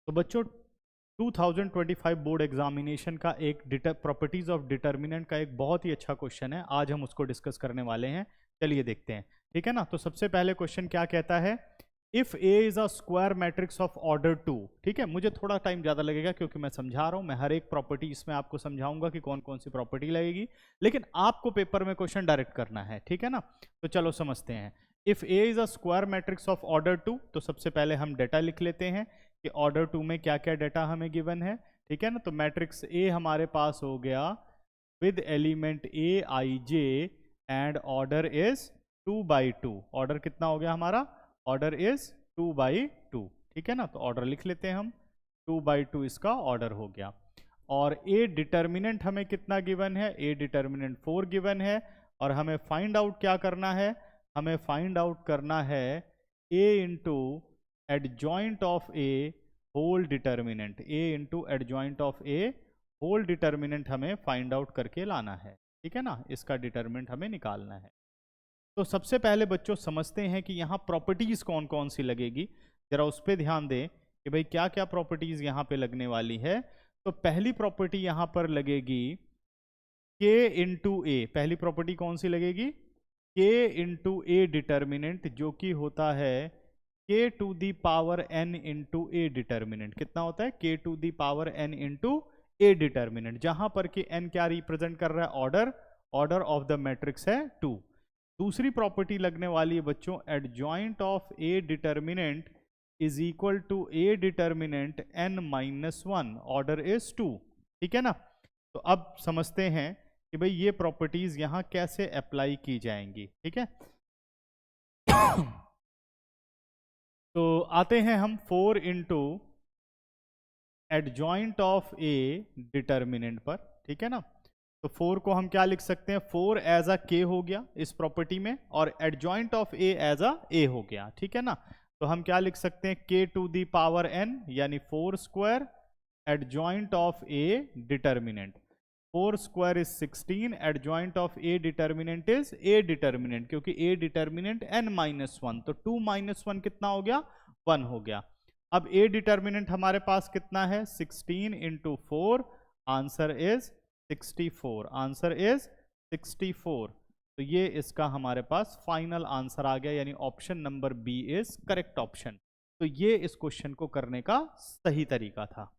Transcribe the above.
तो बच्चों 2025 board examination का एक प्रॉपर्टीज ऑफ डिटर्मिनेंट का एक बहुत ही अच्छा क्वेश्चन है, आज हम उसको डिस्कस करने वाले हैं। चलिए देखते हैं, ठीक है ना। तो सबसे पहले क्वेश्चन क्या कहता है, if A is a square matrix of order 2। ठीक है, मुझे थोड़ा टाइम ज़्यादा लगेगा क्योंकि मैं समझा रहा हूँ, मैं हर एक प्रॉपर्टी इसमें आपको समझाऊंगा कि कौन कौन सी प्रॉपर्टी लगेगी, लेकिन आपको पेपर में क्वेश्चन डायरेक्ट करना है, ठीक है ना। तो चलो समझते हैं। If A is a square matrix of order 2, तो सबसे पहले हम डेटा लिख लेते हैं कि ऑर्डर 2 में क्या क्या डेटा हमें गिवन है, ठीक है ना। तो मैट्रिक्स ए हमारे पास हो गया with element A I J and order is 2/2। Order कितना हो गया हमारा, ऑर्डर इज 2/2, ठीक है ना। तो ऑर्डर लिख लेते हैं हम, 2/2 इसका ऑर्डर हो गया। और ए डिटर्मिनेंट हमें कितना गिवन है, ए डिटर्मिनेंट 4 गिवन है। और हमें फाइंड आउट क्या करना है, हमें फाइंड आउट करना है A into adjoint of A whole determinant, A into adjoint of A whole determinant हमें फाइंड आउट करके लाना है, ठीक है ना। इसका डिटर्मिनेंट हमें निकालना है। तो सबसे पहले बच्चों समझते हैं कि यहाँ प्रॉपर्टीज कौन कौन सी लगेगी, जरा उस पर ध्यान दें कि भाई क्या क्या प्रॉपर्टीज यहाँ पे लगने वाली है। तो पहली प्रॉपर्टी यहाँ पर लगेगी k इंटू ए। पहली प्रॉपर्टी कौन सी लगेगी, k इंटू ए डिटर्मिनेंट, जो कि होता है k to the power n into A determinant. कितना होता है, k to the power n into A determinant, जहां पर कि n क्या रिप्रेजेंट कर रहा है, order, order of the matrix है 2। दूसरी प्रॉपर्टी लगने वाली है बच्चों, adjoint of A determinant is equal to A determinant n-1, order is 2, ठीक है ना। तो अब समझते हैं कि भाई ये प्रॉपर्टीज यहां कैसे अप्लाई की जाएंगी, ठीक है। तो आते हैं हम 4 into adjoint of A determinant पर, ठीक है ना। तो 4 को हम क्या लिख सकते हैं, 4 एज अ के हो गया इस प्रॉपर्टी में, और adjoint of A as a A हो गया, ठीक है ना। तो हम क्या लिख सकते हैं, के टू दी पावर n यानी 4 square adjoint of A determinant. 4 square is 16, adjoint of A determinant is a determinant, क्योंकि ए डिटर्मिनेंट n-1, तो 2-1 कितना हो गया, 1 हो गया। अब ए डिटर्मिनेंट हमारे पास कितना है, 16 into 4, answer is 64, answer is 64। तो ये इसका हमारे पास फाइनल आंसर आ गया, यानी option number B is correct option. तो ये इस क्वेश्चन को करने का सही तरीका था।